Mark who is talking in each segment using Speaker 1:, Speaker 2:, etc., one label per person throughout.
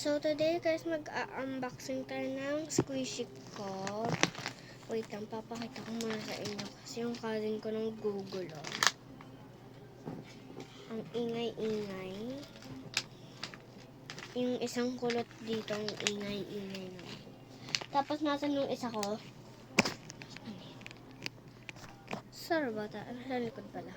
Speaker 1: So, today guys, mag-unboxing tayo ng squishy ko. Wait lang, papakita ko muna sa inyo kasi yung cousin ko nung gugulo. Ang ingay-ingay. Yung isang kulot dito, ang ingay-ingay na. Tapos, nasan yung isa ko? Sorry about that. Sa likod pala.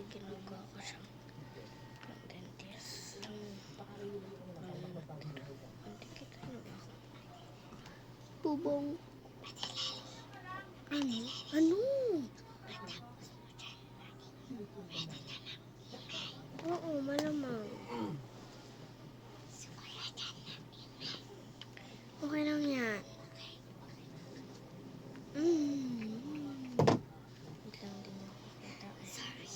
Speaker 1: Ginagawa ko siyang dentist. Hindi kita na ba ako? Bubong. Ano? Ano? Oo, malamang. Okay lang yan. Wait lang, din ako kita. Sorry.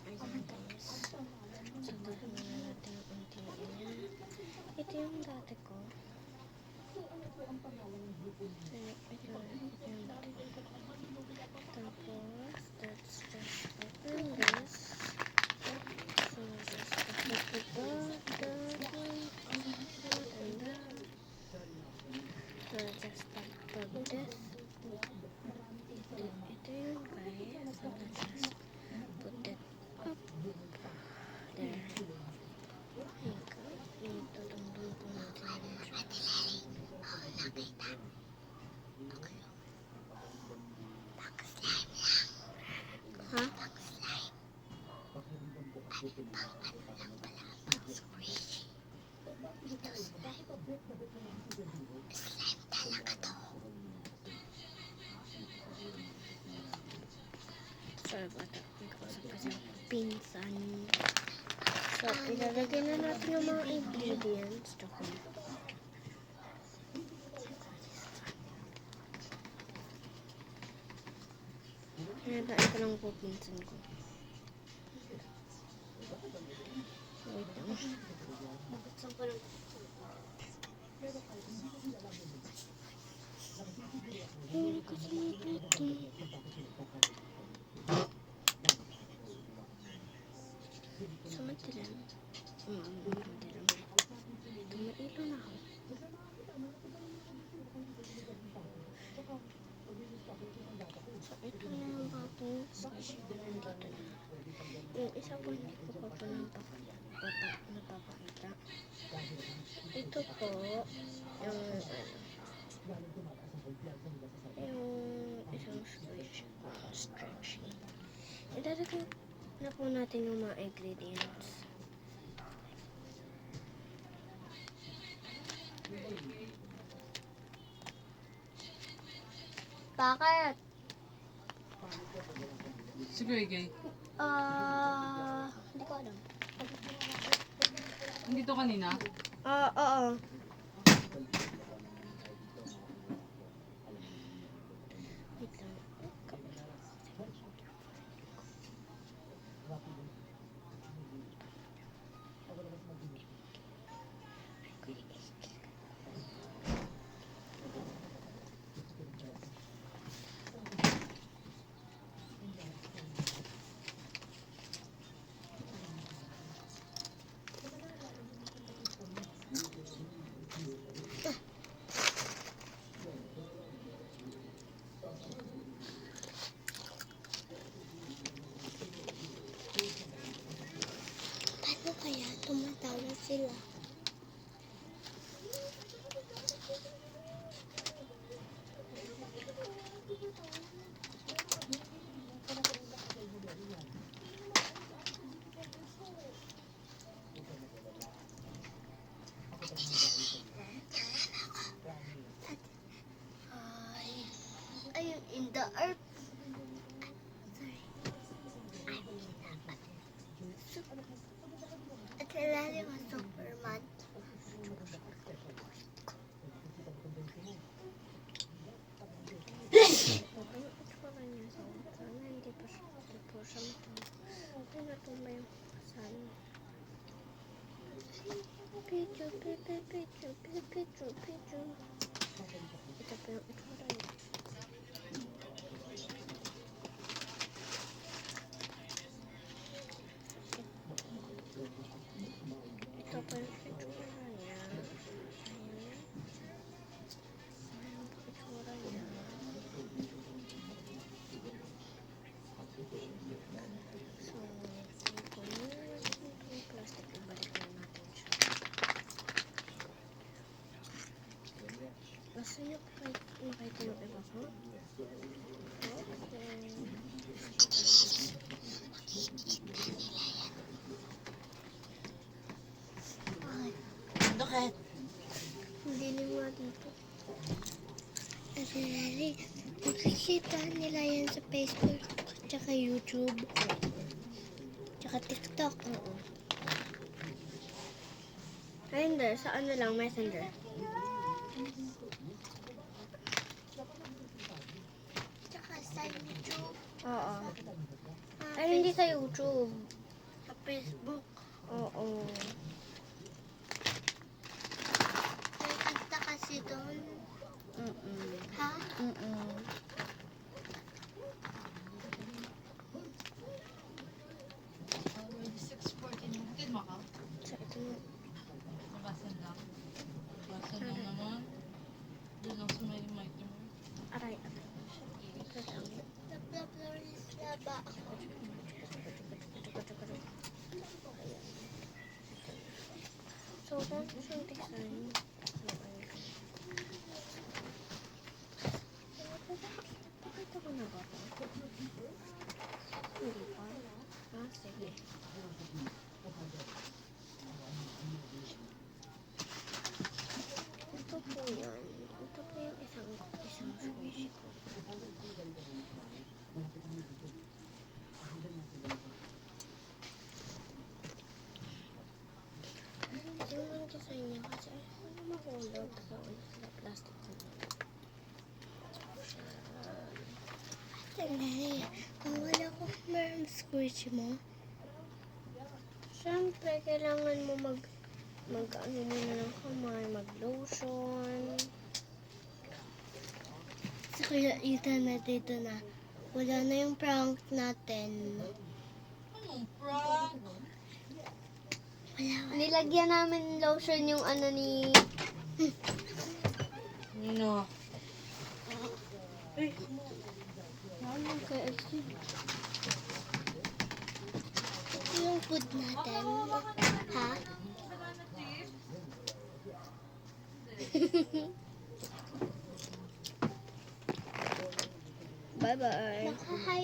Speaker 1: Ayan guys. Sagahin na natin yung unti niya. Ito yung dati ko. Ito yung dati ko. Tapos, let's just open this. So, just put that one, and that. So, just put this. Ito yung guys. So, let's just put it up. There. Itutungtong po natin yung ha? Sorry about that. Nagkausap kasi ako pinsan. So, ilalagay na natin yung mga ingredients. Hinadaan ko lang po pinsan ko. Wait lang. Saan pa lang? Hindi ko sinipito. So, matilan. Matilan. Tumailo na ako. So, ito na yung aking squishy ko nandito na. Yung isa po hindi ko pa po napapakita. Ito po, yung isang squishy stretchy. Ilalagay na po natin yung mga ingredients. Bakit?
Speaker 2: Sige, Igay.
Speaker 1: Hindi ko alam.
Speaker 2: Nandito kanina?
Speaker 1: Oo. Wait lang. Paano kaya tumatawa sila? Ayun, in the earth. Sorry. At ilalim ang Superman. siya matulog. Ay, natumba yung kasan. Picture, picture, picture, picture, picture. Ito pa yung itsura niya. Ito pa yung itsura niya. Ayan. Ayan po itsura niya. So, ito yung plastic. Ibalik na natin siya. Gusto niyo makita yung iba ko? Okay.
Speaker 2: Bakit?
Speaker 1: Hindi nila dito. Actually, makikita nila yan sa Facebook, tsaka YouTube, tsaka TikTok. Oo. Ay, hindi. Sa ano lang, Messenger.
Speaker 2: Tsaka sa YouTube,
Speaker 1: Oo. Ay, hindi sa YouTube.
Speaker 2: sa Facebook.
Speaker 1: Oo.
Speaker 2: May kanta kasi doon.
Speaker 1: Mm-mm.
Speaker 2: Ha?
Speaker 1: Mm-mm.
Speaker 3: Already 6:14. Bukid mo ka?
Speaker 1: So, ito na.
Speaker 3: Nabasan lang. Nabasan lang naman. Doon lang sa may mic mo.
Speaker 1: Aray, aray. Ito lang.
Speaker 2: Nabla-blurry laba ako.
Speaker 1: So, kung siyang design, pakita ko na ba ito? Hindi pa. Ah, sige. Ito po yan. Ito po yung isang squishy ko. Yung design niya kasi ano mahulog sa plastic ko.
Speaker 2: Sandali. Wala ko meron squishy mo.
Speaker 1: Siyempre, kailangan mo mag-ano muna ng kamay, mag-lotion.
Speaker 2: Sa kaya ita na dito na. Wala na yung prank natin.
Speaker 3: Anong prank?
Speaker 2: Wala.
Speaker 1: Nilagyan namin lotion yung ano ni...
Speaker 3: No.
Speaker 1: Ano kaya?
Speaker 2: Ito yung food natin. Ha?
Speaker 1: Bye-bye.
Speaker 2: Nakahay